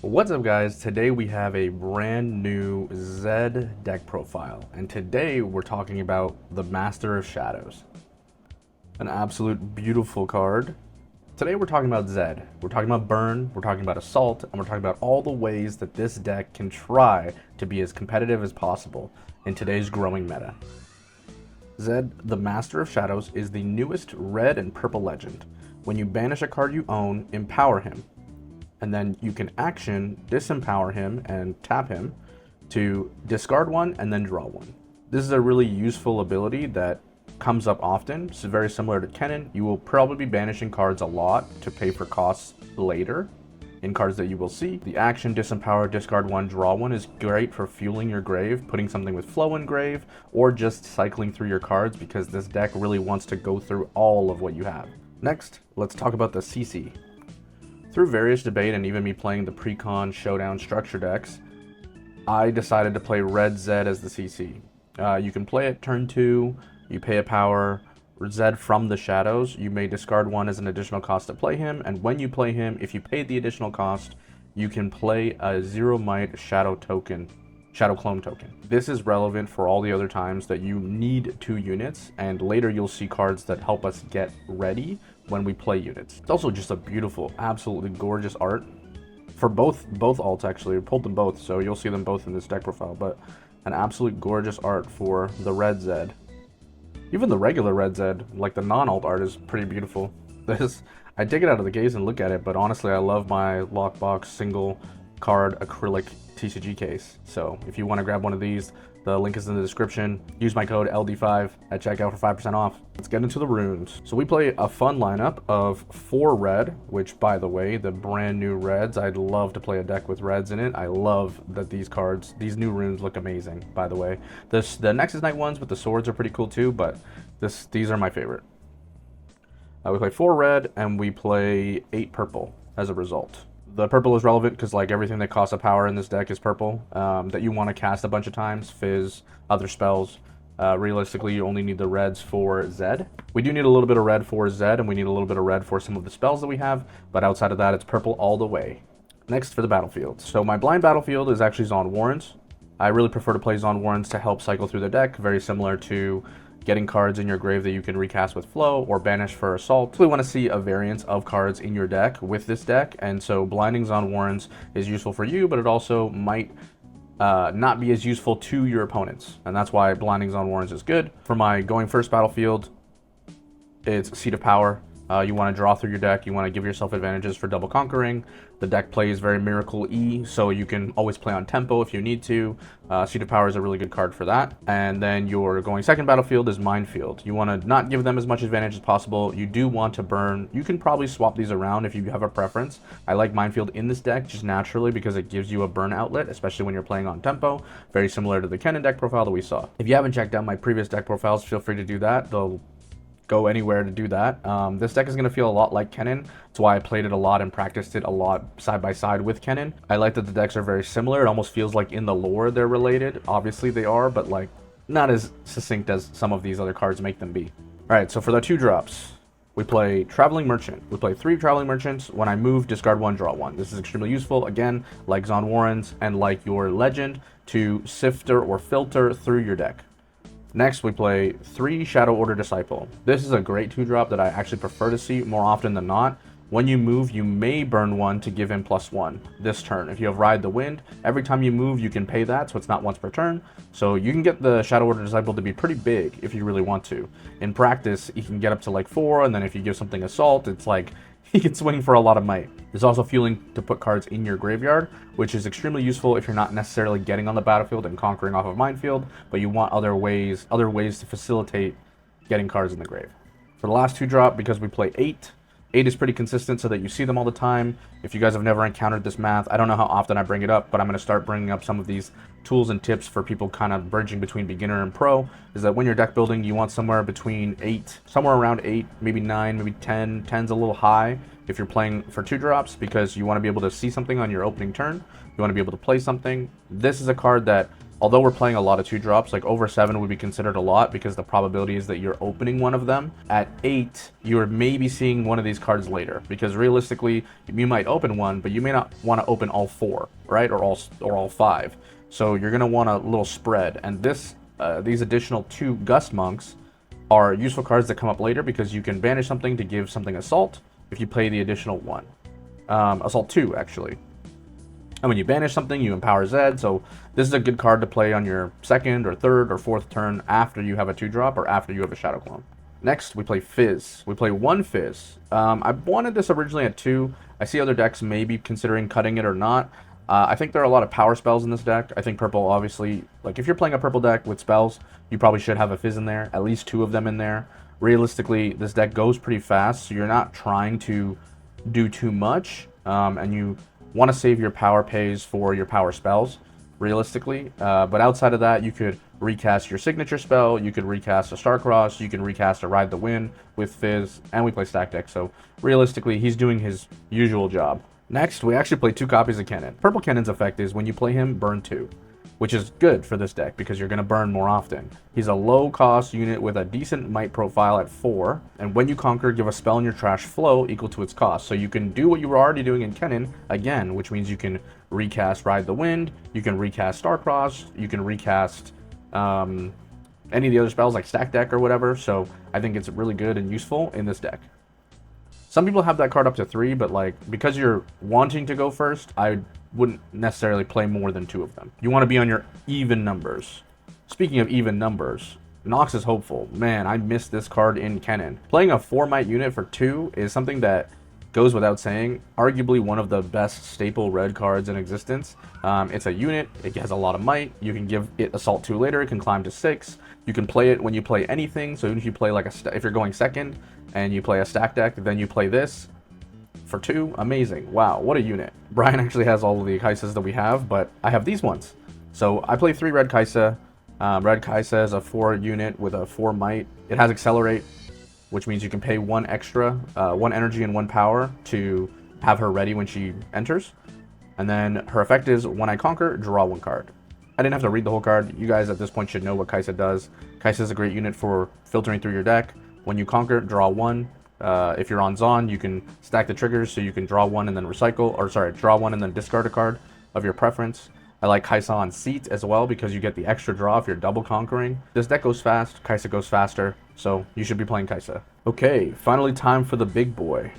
What's up, guys? Today we have a brand new Zed deck profile, and today we're talking about the Master of Shadows. An absolute beautiful card. Today we're talking about Zed. We're talking about Burn, we're talking about Assault, and we're talking about all the ways that this deck can try to be as competitive as possible in today's growing meta. Zed, the Master of Shadows, is the newest red and purple legend. When you banish a card you own, empower him. And then you can action disempower him and tap him to discard one and then draw one. This is a really useful ability that comes up often. It's very similar to Kennen. You will probably be banishing cards a lot to pay for costs later in cards that you will see. The action disempower, discard one, draw one is great for fueling your grave, putting something with flow in grave, or just cycling through your cards because this deck really wants to go through all of what you have. Next, let's talk about the CC. Through various debate and even me playing the pre-con showdown structure decks, I decided to play Red Zed as the CC. You can play it turn 2, you pay a power, Zed from the Shadows. You may discard one as an additional cost to play him, and when you play him, if you paid the additional cost, you can play a 0 might Shadow Clone token. This is relevant for all the other times that you need 2 units, and later you'll see cards that help us get ready when we play units. It's also just a beautiful, absolutely gorgeous art for both alts. Actually, I pulled them both, so you'll see them both in this deck profile, but an absolute gorgeous art for the Red Zed. Even the regular Red Zed, like the non-alt art, is pretty beautiful. I take it out of the case and look at it, but honestly I love my lockbox single card acrylic TCG case. So if you want to grab one of these, the link is in the description. Use my code LD5 at checkout for 5% off. Let's get into the runes. So we play a fun lineup of 4 red, which, by the way, the brand new reds, I'd love to play a deck with reds in it. I love that these new runes look amazing, by the way. The Nexus Knight ones with the swords are pretty cool too, but these are my favorite. We play 4 red and we play 8 purple as a result. The purple is relevant because like everything that costs a power in this deck is purple, that you want to cast a bunch of times, fizz, other spells. Realistically, you only need the reds for Zed. We do need a little bit of red for Zed, and we need a little bit of red for some of the spells that we have, but outside of that, it's purple all the way. Next for the battlefield. So my blind battlefield is actually Zon Warrens. I really prefer to play Zon Warrens to help cycle through the deck, very similar to getting cards in your grave that you can recast with flow or banish for assault. We want to see a variance of cards in your deck with this deck, and so blinding Zon Warrens is useful for you, but it also might not be as useful to your opponents, and that's why blinding Zon Warrens is good. For my going first battlefield, it's Seat of Power. You want to draw through your deck, you want to give yourself advantages for double conquering. The deck plays very Miracle E, so you can always play on tempo if you need to. Seat of Power is a really good card for that. And then your going second battlefield is Minefield. You want to not give them as much advantage as possible. You do want to burn. You can probably swap these around if you have a preference. I like Minefield in this deck just naturally because it gives you a burn outlet, especially when you're playing on tempo. Very similar to the Kennen deck profile that we saw. If you haven't checked out my previous deck profiles, feel free to do that. They'll go anywhere to do that. This deck is going to feel a lot like Kennen. That's why I played it a lot and practiced it a lot side by side with Kennen. I like that the decks are very similar. It almost feels like in the lore they're related. Obviously they are, but like not as succinct as some of these other cards make them be. All right, so for the 2 drops, we play Traveling Merchant. We play 3 Traveling Merchants. When I move, discard 1, draw 1. This is extremely useful, again, like Zon Warrens and like your Legend, to sifter or filter through your deck. Next, we play 3 Shadow Order Disciple. This is a great 2-drop that I actually prefer to see more often than not. When you move, you may burn 1 to give him +1 this turn. If you have Ride the Wind, every time you move, you can pay that, so it's not once per turn. So you can get the Shadow Order Disciple to be pretty big if you really want to. In practice, you can get up to like 4, and then if you give something Assault, it's like he can swing for a lot of might. There's also fueling to put cards in your graveyard, which is extremely useful if you're not necessarily getting on the battlefield and conquering off of Minefield, but you want other ways to facilitate getting cards in the grave. For the last 2-drop, because we play 8 is pretty consistent so that you see them all the time. If you guys have never encountered this math, I don't know how often I bring it up, but I'm going to start bringing up some of these tools and tips for people kind of bridging between beginner and pro, is that when you're deck building, you want somewhere around 8, maybe 9, maybe 10. 10's a little high if you're playing for 2-drops because you want to be able to see something on your opening turn. You want to be able to play something. This is a card that Although we're playing a lot of 2-drops, like over 7 would be considered a lot because the probability is that you're opening one of them. At 8, you're maybe seeing one of these cards later because realistically, you might open one, but you may not want to open all 4, right? Or all 5. So you're going to want a little spread. And these additional 2 Gust Monks are useful cards that come up later because you can banish something to give something Assault if you play the additional 1. Assault 2, actually. And when you banish something, you empower Zed, so this is a good card to play on your 2nd or 3rd or 4th turn after you have a 2-drop or after you have a Shadow Clone. Next, we play Fizz. We play 1 Fizz. I wanted this originally at 2. I see other decks maybe considering cutting it or not. I think there are a lot of power spells in this deck. I think purple, obviously, like if you're playing a purple deck with spells, you probably should have a Fizz in there, at least 2 of them in there. Realistically, this deck goes pretty fast, so you're not trying to do too much, and you want to save your power pays for your power spells, realistically. But outside of that, you could recast your signature spell, you could recast a Starcross, you can recast a Ride the Wind with Fizz, and we play stack deck, so realistically, he's doing his usual job. Next, we actually play 2 copies of Kennen. Purple Kennen's effect is when you play him, burn 2, which is good for this deck because you're going to burn more often. He's a low-cost unit with a decent might profile at 4, and when you conquer, give a spell in your trash flow equal to its cost. So you can do what you were already doing in Kennen, again, which means you can recast Ride the Wind, you can recast Starcross, you can recast any of the other spells like Stack Deck or whatever, so I think it's really good and useful in this deck. Some people have that card up to 3, but like because you're wanting to go first, I wouldn't necessarily play more than 2 of them. You want to be on your even numbers. Speaking of even numbers, Nox is Hopeful. Man, I missed this card in Kennen. Playing a 4 might unit for 2 is something that goes without saying. Arguably one of the best staple red cards in existence. It's a unit, it has a lot of might. You can give it Assault 2 later, it can climb to 6. You can play it when you play anything, so even if you play like if you're going 2nd and you play a stack deck, then you play this for 2, amazing. Wow, what a unit. Brian actually has all of the Kaisas that we have, but I have these ones. So I play 3 red Kaisa. Red Kaisa is a 4 unit with a 4 might. It has Accelerate, which means you can pay 1 extra, 1 energy and 1 power to have her ready when she enters. And then her effect is, when I conquer, draw 1 card. I didn't have to read the whole card. You guys at this point should know what Kaisa does. Kaisa is a great unit for filtering through your deck. When you conquer, draw 1. If you're on Zon, you can stack the triggers so you can draw 1 and then recycle, or sorry, draw 1 and then discard a card of your preference. I like Kaisa on Seat as well because you get the extra draw if you're double conquering. This deck goes fast, Kaisa goes faster, so you should be playing Kaisa. Okay, finally time for the big boy.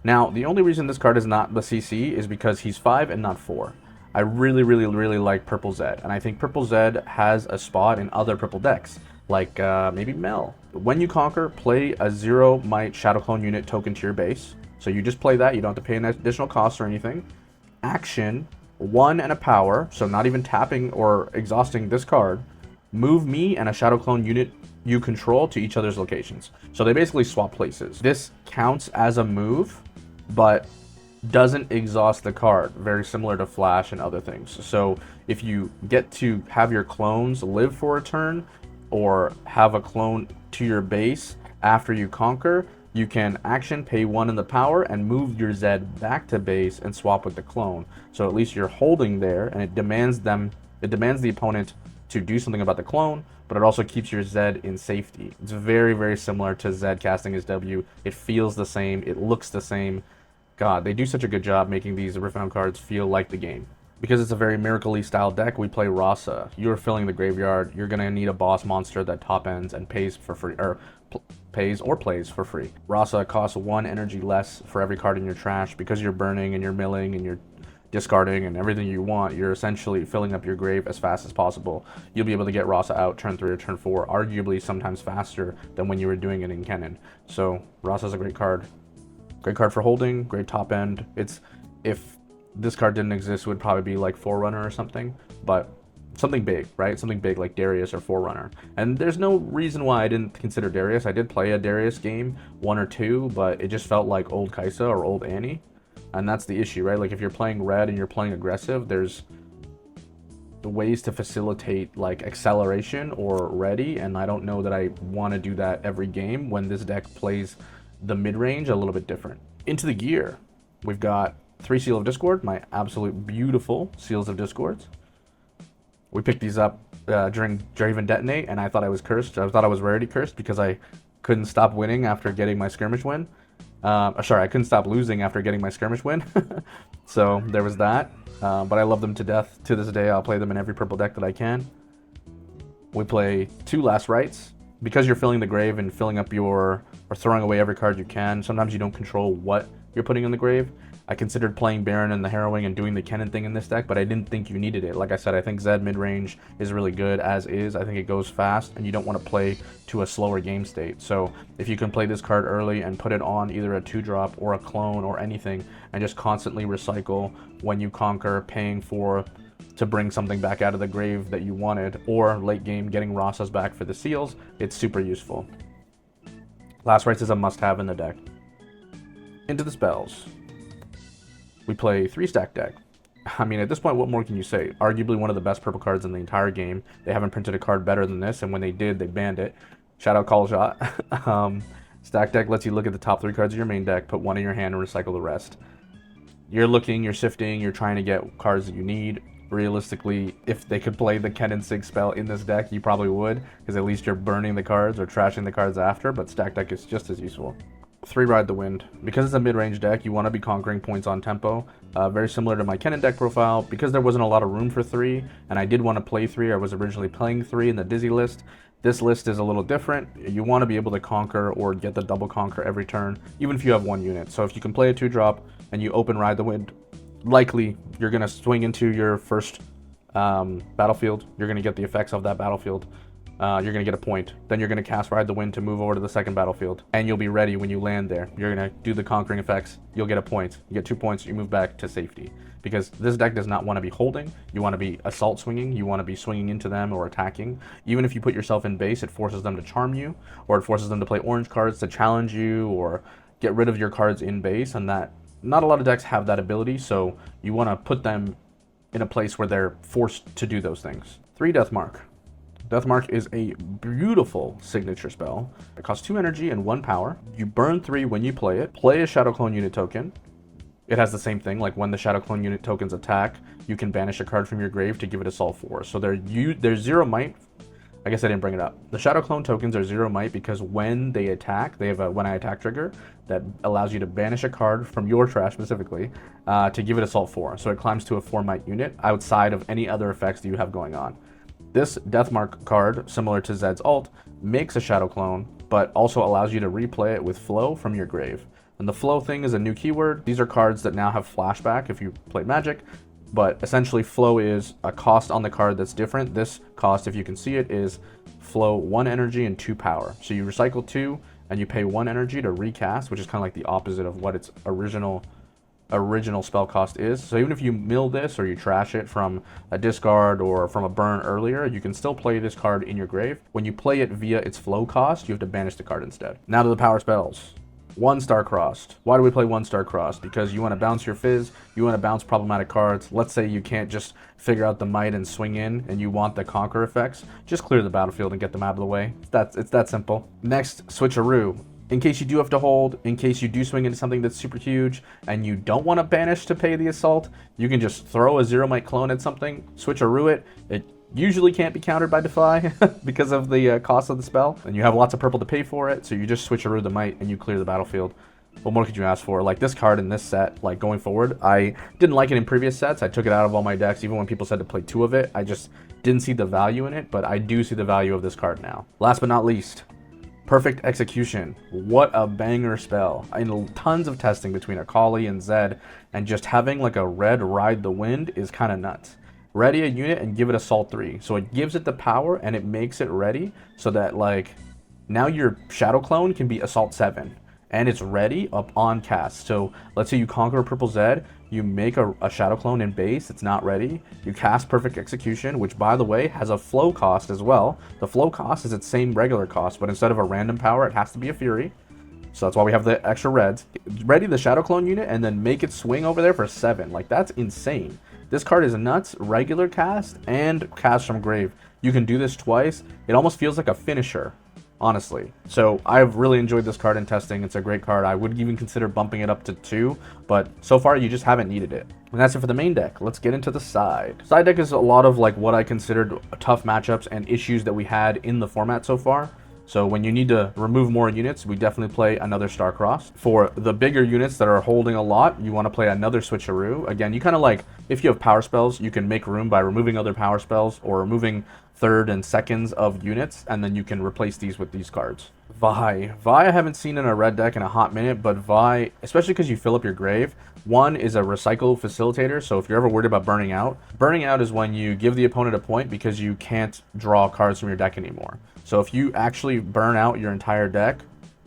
Now, the only reason this card is not the CC is because he's 5 and not 4. I really like Purple Zed, and I think Purple Zed has a spot in other purple decks, like maybe Mel. When you conquer, play a 0 might Shadow Clone unit token to your base. So you just play that, you don't have to pay an additional cost or anything. Action, 1 and a power, so not even tapping or exhausting this card. Move me and a Shadow Clone unit you control to each other's locations. So they basically swap places. This counts as a move, but doesn't exhaust the card, very similar to Flash and other things. So if you get to have your clones live for a turn, or have a clone to your base after you conquer, you can action, pay 1 in the power, and move your Zed back to base and swap with the clone. So at least you're holding there, and it demands the opponent to do something about the clone, but it also keeps your Zed in safety. It's very similar to Zed casting his W. It feels the same, it looks the same. God, they do such a good job making these Riftbound cards feel like the game. Because it's a very Miracle-y style deck, we play Rasa. You're filling the graveyard, you're going to need a boss monster that top ends and pays for free, or pays or plays for free. Rasa costs 1 energy less for every card in your trash. Because you're burning and you're milling and you're discarding and everything you want, you're essentially filling up your grave as fast as possible. You'll be able to get Rasa out turn 3 or turn 4, arguably sometimes faster than when you were doing it in Kennen. So Rasa's a great card. Great card for holding, great top end. If this card didn't exist, it would probably be like Forerunner or something, but something big, right? Something big like Darius or Forerunner. And there's no reason why I didn't consider Darius. I did play a Darius game, 1 or 2, but it just felt like old Kaisa or old Annie. And that's the issue, right? Like if you're playing red and you're playing aggressive, there's the ways to facilitate like acceleration or ready, and I don't know that I want to do that every game when this deck plays the mid-range a little bit different. Into the gear, we've got 3 Seal of Discord, my absolute beautiful Seals of Discords. We picked these up during Draven Detonate, and I thought I was cursed. I thought I was rarity cursed because I couldn't stop winning after getting my skirmish win. Sorry, I couldn't stop losing after getting my skirmish win. So there was that. But I love them to death. To this day, I'll play them in every purple deck that I can. We play 2 Last Rites. Because you're filling the grave and filling up or throwing away every card you can, sometimes you don't control what you're putting in the grave. I considered playing Baron and the Harrowing and doing the Kennen thing in this deck, but I didn't think you needed it. Like I said, I think Zed mid-range is really good as is. I think it goes fast, and you don't want to play to a slower game state. So if you can play this card early and put it on either a 2-drop or a clone or anything, and just constantly recycle when you conquer, paying to bring something back out of the grave that you wanted, or late game getting Rosas back for the seals, it's super useful. Last Rites is a must-have in the deck. Into the spells. We play 3-stack deck. I mean, at this point, what more can you say? Arguably one of the best purple cards in the entire game. They haven't printed a card better than this, and when they did, they banned it. Shout out Call Shot. Stack deck lets you look at the top 3 cards of your main deck, put 1 in your hand, and recycle the rest. You're looking, you're sifting, you're trying to get cards that you need. Realistically, if they could play the Kennen Sig spell in this deck, you probably would, because at least you're burning the cards or trashing the cards after, but stack deck is just as useful. 3 Ride the Wind. Because it's a mid-range deck, you want to be conquering points on tempo. Very similar to my Kennen deck profile. Because there wasn't a lot of room for 3, and I did want to play 3, I was originally playing 3 in the Dizzy list. This list is a little different. You want to be able to conquer or get the double conquer every turn, even if you have 1 unit. So if you can play a 2-drop and you open Ride the Wind, likely you're going to swing into your first battlefield. You're going to get the effects of that battlefield. You're going to get a point. Then you're going to cast Ride the Wind to move over to the second battlefield. And you'll be ready when you land there. You're going to do the conquering effects. You'll get a point. You get 2 points. You move back to safety. Because this deck does not want to be holding. You want to be assault swinging. You want to be swinging into them or attacking. Even if you put yourself in base, it forces them to charm you. Or it forces them to play orange cards to challenge you. Or get rid of your cards in base. And that, not a lot of decks have that ability. So you want to put them in a place where they're forced to do those things. 3 Deathmark. Deathmark is a beautiful signature spell. It costs 2 energy and 1 power. You burn 3 when you play it. Play a Shadow Clone unit token. It has the same thing, like when the Shadow Clone unit tokens attack, you can banish a card from your grave to give it Assault 4. So they're 0 might. I guess I didn't bring it up. The Shadow Clone tokens are 0 might because when they attack, they have a when I attack trigger that allows you to banish a card from your trash specifically to give it Assault 4. So it climbs to a 4 might unit outside of any other effects that you have going on. This Deathmark card, similar to Zed's ult, makes a Shadow Clone, but also allows you to replay it with Flow from your grave. And the Flow thing is a new keyword. These are cards that now have flashback if you play Magic, but essentially Flow is a cost on the card that's different. This cost, if you can see it, is Flow 1 energy and 2 power. So you recycle 2 and you pay 1 energy to recast, which is kind of like the opposite of what its original spell cost is. So even if you mill this or you trash it from a discard or from a burn earlier, you can still play this card in your grave. When you play it via its flow cost, you have to banish the card instead. Now to the power spells. 1 Star Crossed. Why do we play 1 Star Crossed? Because you want to bounce your fizz, you want to bounce problematic cards. Let's say you can't just figure out the might and swing in and you want the conquer effects. Just clear the battlefield and get them out of the way. It's that simple. Next, Switcheroo. In case you do have to hold, in case you do swing into something that's super huge and you don't want to banish to pay the assault, you can just throw a 0 might clone at something, switcheroo it. It usually can't be countered by Defy because of the cost of the spell, and you have lots of purple to pay for it, so you just switcheroo the might and you clear the battlefield. What more could you ask for? Like this card in this set, like going forward, I didn't like it in previous sets. I took it out of all my decks, even when people said to play 2 of it. I just didn't see the value in it, but I do see the value of this card now. Last but not least, Perfect Execution. What a banger spell. In tons of testing between Akali and Zed, and just having like a red Ride the Wind is kind of nuts. Ready a unit and give it Assault 3. So it gives it the power and it makes it ready so that like now your Shadow Clone can be Assault 7. And it's ready up on cast. So let's say you conquer a purple Zed, you make a Shadow Clone in base, it's not ready, you cast Perfect Execution, which by the way has a flow cost as well. The flow cost is its same regular cost, but instead of a random power, it has to be a Fury. So that's why we have the extra reds. Ready the Shadow Clone unit and then make it swing over there for 7. Like that's insane. This card is nuts, regular cast and cast from grave. You can do this twice. It almost feels like a finisher. honestly. So I've really enjoyed this card in testing. It's a great card. I would even consider bumping it up to 2, but so far you just haven't needed it. And that's it for the main deck. Let's get into the side. Side deck is a lot of like what I considered tough matchups and issues that we had in the format so far. So when you need to remove more units, we definitely play another Starcross. For the bigger units that are holding a lot, you want to play another Switcheroo. Again, you kind of like, if you have power spells, you can make room by removing other power spells or removing third and seconds of units, and then you can replace these with these cards. Vi I haven't seen in a red deck in a hot minute, but Vi, especially because you fill up your grave, one is a recycle facilitator, so if you're ever worried about burning out is when you give the opponent a point because you can't draw cards from your deck anymore. So if you actually burn out your entire deck,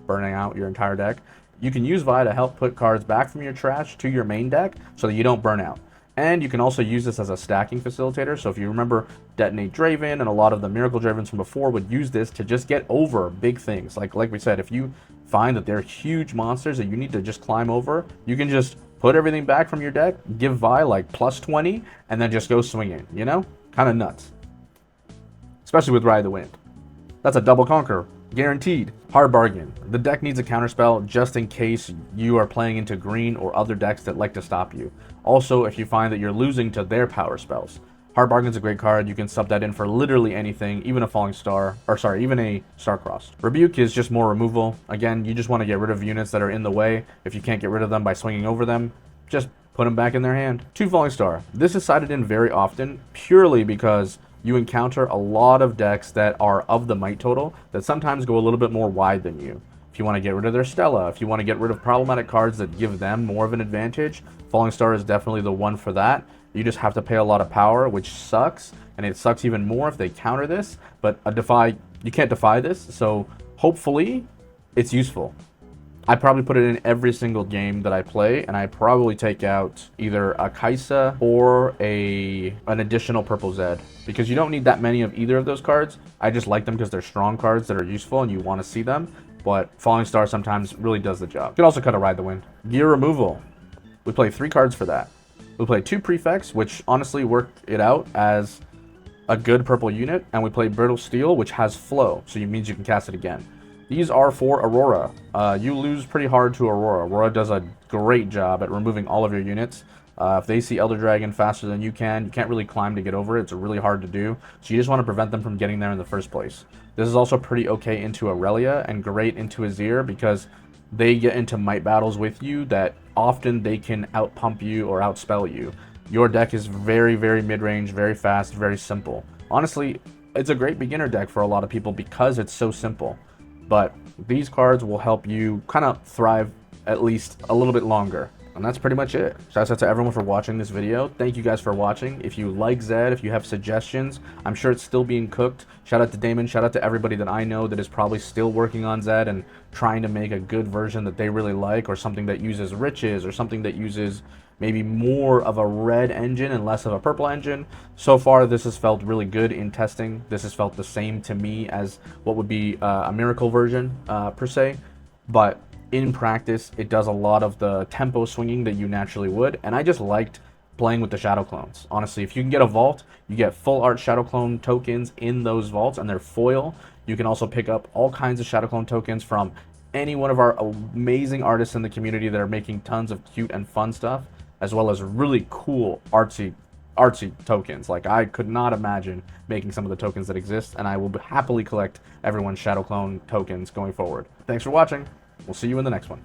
you can use Vi to help put cards back from your trash to your main deck so that you don't burn out. And you can also use this as a stacking facilitator. So if you remember, Detonate Draven and a lot of the Miracle Dravens from before would use this to just get over big things. Like we said, if you find that they're huge monsters that you need to just climb over, you can just put everything back from your deck, give Vi like plus 20, and then just go swinging, you know? Kind of nuts. Especially with Ride the Wind. That's a double conquer. Guaranteed. Hard bargain. The deck needs a counterspell just in case you are playing into green or other decks that like to stop you. Also, if you find that you're losing to their power spells. Hard bargain's a great card. You can sub that in for literally anything, even a falling star, or sorry, even a Starcross. Rebuke is just more removal. Again, you just want to get rid of units that are in the way. If you can't get rid of them by swinging over them, just put them back in their hand. 2 falling star. This is sided in very often purely because you encounter a lot of decks that are of the might total that sometimes go a little bit more wide than you. If you want to get rid of their Stella, if you want to get rid of problematic cards that give them more of an advantage, Falling Star is definitely the one for that. You just have to pay a lot of power, which sucks, and it sucks even more if they counter this, but you can't defy this, so hopefully it's useful. I probably put it in every single game that I play, and I probably take out either a Kaisa or an additional purple Zed, because you don't need that many of either of those cards. I just like them because they're strong cards that are useful and you want to see them, but Falling Star sometimes really does the job. You can also cut a Ride the Wind. Gear removal. We play 3 cards for that. We play 2 Prefects, which honestly worked it out as a good purple unit, and we play Brittle Steel, which has flow, so it means you can cast it again. These are for Aurora. You lose pretty hard to Aurora. Aurora does a great job at removing all of your units. If they see Elder Dragon faster than you can't really climb to get over it. It's really hard to do. So you just want to prevent them from getting there in the first place. This is also pretty okay into Aurelia and great into Azir because they get into might battles with you that often they can outpump you or outspell you. Your deck is very, very mid-range, very fast, very simple. Honestly, it's a great beginner deck for a lot of people because it's so simple. But these cards will help you kind of thrive at least a little bit longer. And that's pretty much it. Shout out to everyone for watching this video. Thank you guys for watching. If you like Zed, if you have suggestions, I'm sure it's still being cooked. Shout out to Damon. Shout out to everybody that I know that is probably still working on Zed and trying to make a good version that they really like, or something that uses riches, or something that uses maybe more of a red engine and less of a purple engine. So far, this has felt really good in testing. This has felt the same to me as what would be a miracle version, per se. But in practice, it does a lot of the tempo swinging that you naturally would, and I just liked playing with the Shadow Clones. Honestly, if you can get a vault, you get full art Shadow Clone tokens in those vaults, and they're foil. You can also pick up all kinds of Shadow Clone tokens from any one of our amazing artists in the community that are making tons of cute and fun stuff, as well as really cool artsy tokens. Like, I could not imagine making some of the tokens that exist, and I will happily collect everyone's Shadow Clone tokens going forward. Thanks for watching. We'll see you in the next one.